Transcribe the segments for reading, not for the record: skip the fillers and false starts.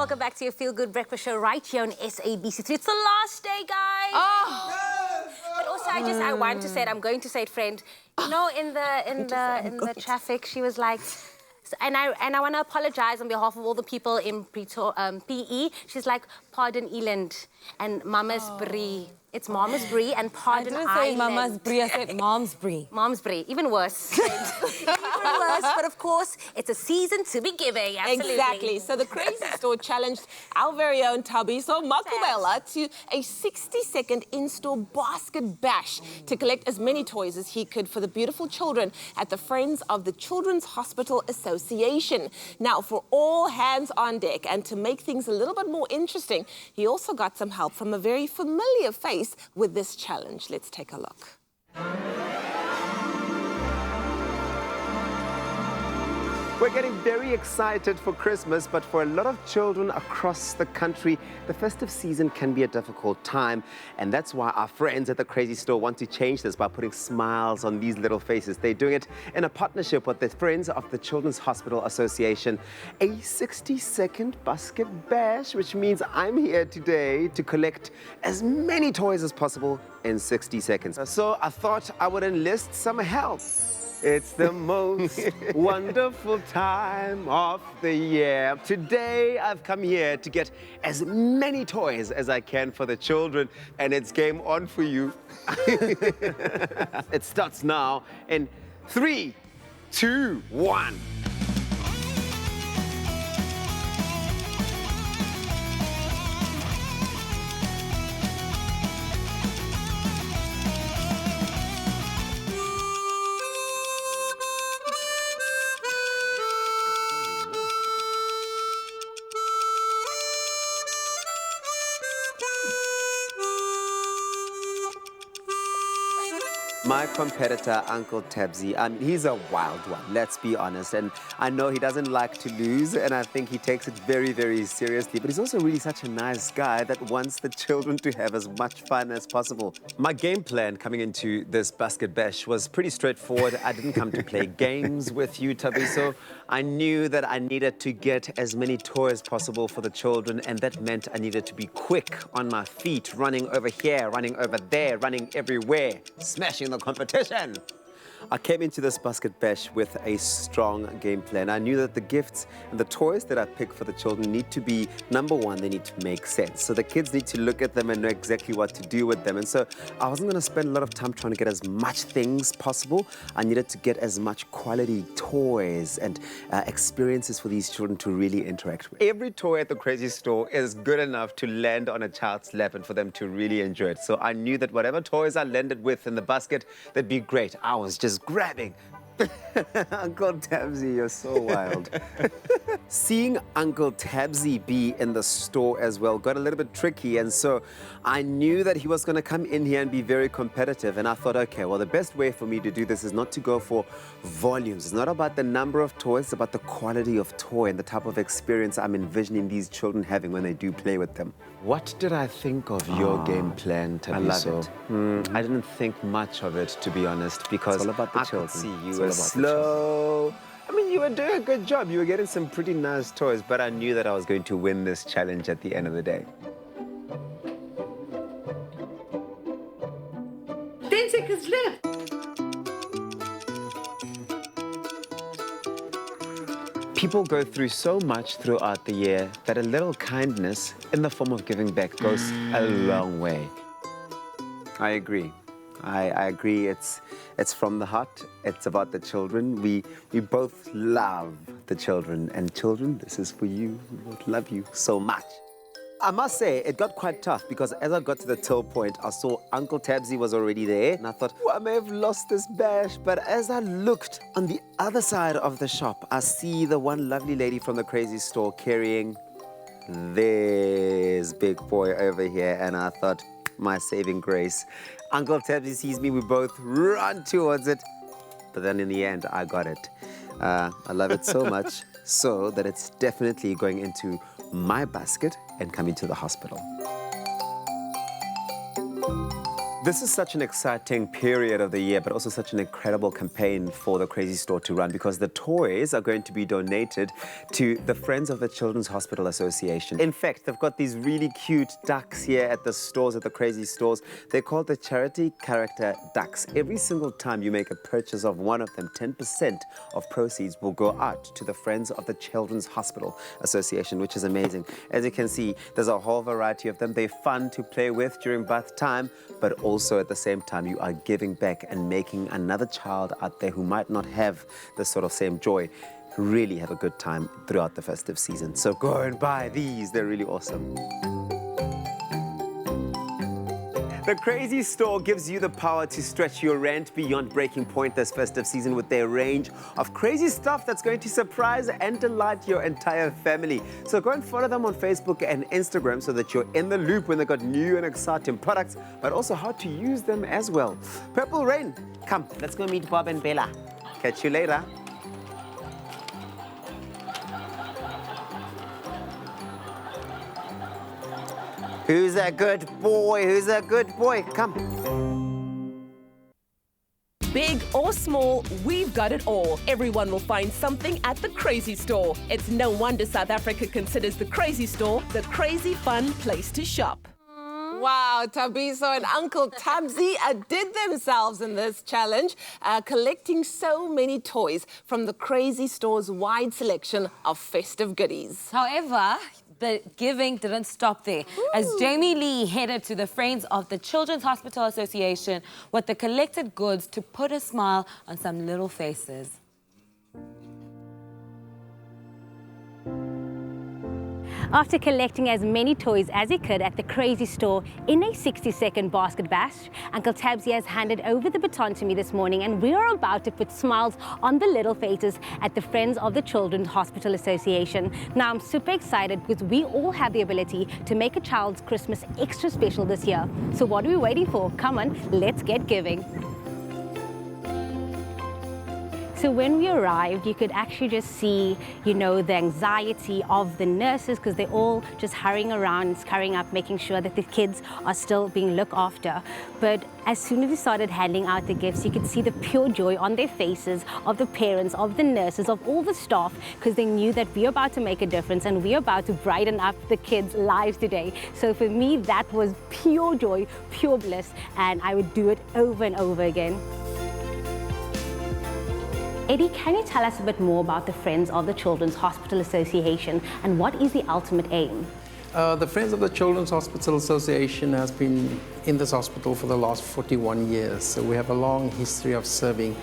welcome back to your Feel Good Breakfast Show right here on SABC3. It's the last day, guys. Oh. But also, I want to say it. I'm going to say it, friend. You know, in the traffic, she was like, and I want to apologize on behalf of all the people in PE. She's like, pardon Eland and Mama's Brie. It's Mama's Brie and pardon I didn't say Island. Mama's Brie, I said Mom's Brie. Mom's Brie, even worse. Even worse, but of course, it's a season to be giving, absolutely. Exactly. So the Crazy Store challenged our very own Thabiso Makubela to a 60-second in-store basket bash to collect as many toys as he could for the beautiful children at the Friends of the Children's Hospital Association. Now, for all hands on deck, and to make things a little bit more interesting, he also got some help from a very familiar face with this challenge. Let's take a look. We're getting very excited for Christmas, but for a lot of children across the country, the festive season can be a difficult time. And that's why our friends at the Crazy Store want to change this by putting smiles on these little faces. They're doing it in a partnership with the Friends of the Children's Hospital Association. A 60-second basket bash, which means I'm here today to collect as many toys as possible in 60 seconds. So I thought I would enlist some help. It's the most wonderful time of the year. Today, I've come here to get as many toys as I can for the children, and it's game on for you. It starts now in 3, 2, 1. My competitor, Uncle Tabsy, he's a wild one, let's be honest. And I know he doesn't like to lose, and I think he takes it very, very seriously. But he's also really such a nice guy that wants the children to have as much fun as possible. My game plan coming into this basket bash was pretty straightforward. I didn't come to play games with you, Thabiso. I knew that I needed to get as many toys as possible for the children, and that meant I needed to be quick on my feet, running over here, running over there, running everywhere, smashing the competition. I came into this basket bash with a strong game plan. I knew that the gifts and the toys that I pick for the children need to be, number one, they need to make sense. So the kids need to look at them and know exactly what to do with them. And so I wasn't going to spend a lot of time trying to get as much things possible. I needed to get as much quality toys and experiences for these children to really interact with. Every toy at the Crazy Store is good enough to land on a child's lap and for them to really enjoy it. So I knew that whatever toys I landed with in the basket, that'd be great. I was just grabbing. Uncle Tabsy, you're so wild. Seeing Uncle Tabsy be in the store as well got a little bit tricky, and so I knew that he was going to come in here and be very competitive, and I thought, okay, well, the best way for me to do this is not to go for volumes. It's not about the number of toys, it's about the quality of toy and the type of experience I'm envisioning these children having when they do play with them. What did I think of your game plan, Thabiso? I love it. I didn't think much of it, to be honest, because it's all about the I children. could see you were slow. I mean, you were doing a good job. You were getting some pretty nice toys, but I knew that I was going to win this challenge at the end of the day. 10 seconds left. People go through so much throughout the year that a little kindness in the form of giving back goes a long way. I agree. I agree. It's from the heart. It's about the children. We both love the children. And children, this is for you. We both love you so much. I must say, it got quite tough because as I got to the till point, I saw Uncle Tabsy was already there. And I thought, oh, I may have lost this bash. But as I looked on the other side of the shop, I see the one lovely lady from the Crazy Store carrying this big boy over here. And I thought, my saving grace. Uncle Tabsy sees me, we both run towards it. But then in the end, I got it. I love it so much, so that it's definitely going into my basket and coming to the hospital. This is such an exciting period of the year, but also such an incredible campaign for the Crazy Store to run, because the toys are going to be donated to the Friends of the Children's Hospital Association. In fact, they've got these really cute ducks here at the stores, at the Crazy Stores. They're called the charity character ducks. Every single time you make a purchase of one of them, 10% of proceeds will go out to the Friends of the Children's Hospital Association, which is amazing. As you can see, there's a whole variety of them. They're fun to play with during bath time, but also at the same time, you are giving back and making another child out there who might not have the sort of same joy really have a good time throughout the festive season. So go and buy these. They're really awesome. The Crazy Store gives you the power to stretch your rent beyond breaking point this festive season with their range of crazy stuff that's going to surprise and delight your entire family. So go and follow them on Facebook and Instagram so that you're in the loop when they've got new and exciting products, but also how to use them as well. Purple Rain, come, let's go meet Bob and Bella. Catch you later. Who's a good boy? Who's a good boy? Come. Big or small, we've got it all. Everyone will find something at the Crazy Store. It's no wonder South Africa considers the Crazy Store the crazy fun place to shop. Wow, Thabiso and Uncle Tabzi did themselves in this challenge, collecting so many toys from the Crazy Store's wide selection of festive goodies. However, the giving didn't stop there, as Jamie Lee headed to the Friends of the Children's Hospital Association with the collected goods to put a smile on some little faces. After collecting as many toys as he could at the Crazy Store in a 60-second basket bash, Uncle Tabzi has handed over the baton to me this morning, and we are about to put smiles on the little faces at the Friends of the Children's Hospital Association. Now, I'm super excited because we all have the ability to make a child's Christmas extra special this year. So what are we waiting for? Come on, let's get giving. So when we arrived, you could actually just see, you know, the anxiety of the nurses, because they're all just hurrying around, scurrying up, making sure that the kids are still being looked after. But as soon as we started handing out the gifts, you could see the pure joy on their faces of the parents, of the nurses, of all the staff, because they knew that we're about to make a difference and we're about to brighten up the kids' lives today. So for me, that was pure joy, pure bliss, and I would do it over and over again. Eddie, can you tell us a bit more about the Friends of the Children's Hospital Association and what is the ultimate aim? The Friends of the Children's Hospital Association has been in this hospital for the last 41 years. So we have a long history of serving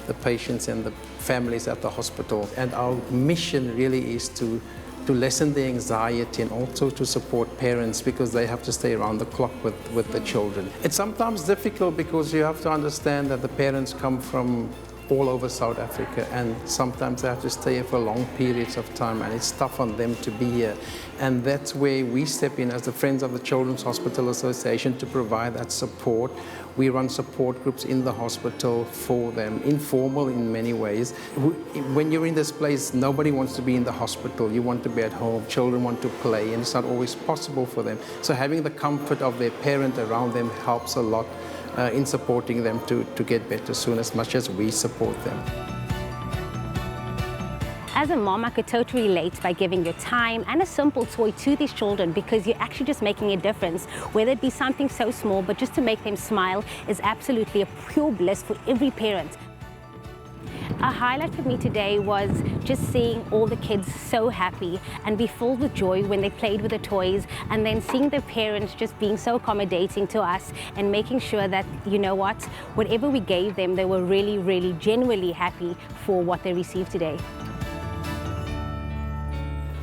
the patients and the families at the hospital. And our mission really is to lessen the anxiety and also to support parents, because they have to stay around the clock with the children. It's sometimes difficult because you have to understand that the parents come from all over South Africa, and sometimes they have to stay here for long periods of time, and it's tough on them to be here. And that's where we step in as the Friends of the Children's Hospital Association to provide that support. We run support groups in the hospital for them, informal in many ways. When you're in this place, nobody wants to be in the hospital. You want to be at home. Children want to play, and it's not always possible for them. So having the comfort of their parent around them helps a lot in supporting them to get better soon, as much as we support them. As a mom, I could totally relate by giving your time and a simple toy to these children, because you're actually just making a difference. Whether it be something so small, but just to make them smile is absolutely a pure bliss for every parent. A highlight for me today was just seeing all the kids so happy and be filled with joy when they played with the toys, and then seeing their parents just being so accommodating to us and making sure that, you know what, whatever we gave them, they were really, really genuinely happy for what they received today.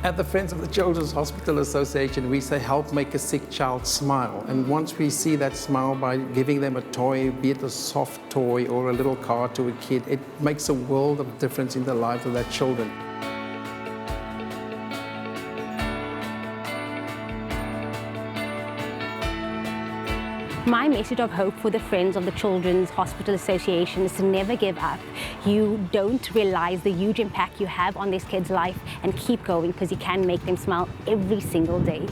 At the Friends of the Children's Hospital Association, we say help make a sick child smile. And once we see that smile by giving them a toy, be it a soft toy or a little car to a kid, it makes a world of difference in the lives of their children. My message of hope for the Friends of the Children's Hospital Association is to never give up. You don't realize the huge impact you have on this kid's life, and keep going, because you can make them smile every single day.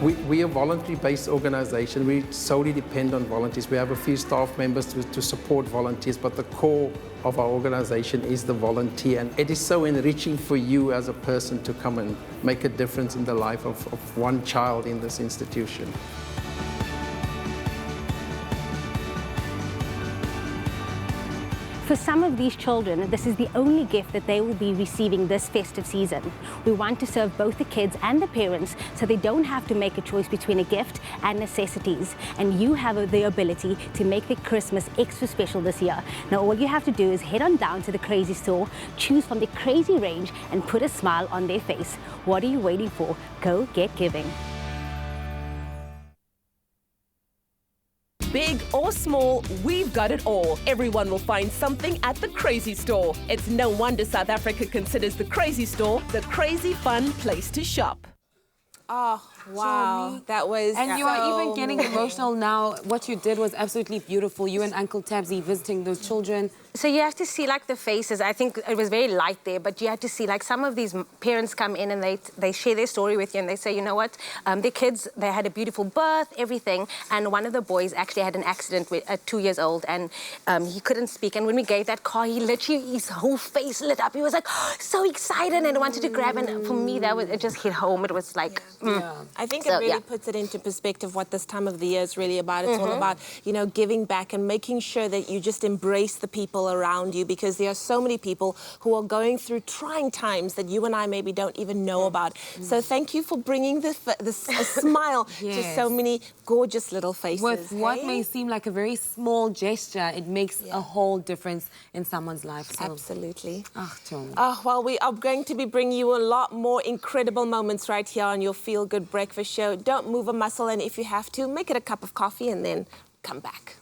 We are a voluntary-based organisation. We solely depend on volunteers. We have a few staff members to support volunteers, but the core of our organisation is the volunteer. And it is so enriching for you as a person to come and make a difference in the life of one child in this institution. For some of these children, this is the only gift that they will be receiving this festive season. We want to serve both the kids and the parents so they don't have to make a choice between a gift and necessities. And you have the ability to make their Christmas extra special this year. Now, all you have to do is head on down to the Crazy store, choose from the Crazy range, and put a smile on their face. What are you waiting for? Go get giving. Big or small, we've got it all. Everyone will find something at the Crazy Store. It's no wonder South Africa considers the Crazy Store the crazy fun place to shop. Oh, wow. That was And you are even getting emotional now. What you did was absolutely beautiful. You and Uncle Tabsy visiting those children. So you have to see like the faces. I think it was very light there, but you had to see like some of these parents come in and they share their story with you and they say, you know what, their kids, they had a beautiful birth, everything. And one of the boys actually had an accident at 2 years old and he couldn't speak. And when we gave that car, he literally, his whole face lit up. He was like, so excited and wanted to grab. And for me, it just hit home. It was like, I think it really puts it into perspective what this time of the year is really about. It's all about, you know, giving back and making sure that you just embrace the people around you, because there are so many people who are going through trying times that you and I maybe don't even know about. So thank you for bringing a smile to so many gorgeous little faces. With what may seem like a very small gesture, it makes a whole difference in someone's life. So. Absolutely. Tony. Well, we are going to be bringing you a lot more incredible moments right here on your Feel Good Breakfast Show. Don't move a muscle, and if you have to, make it a cup of coffee and then come back.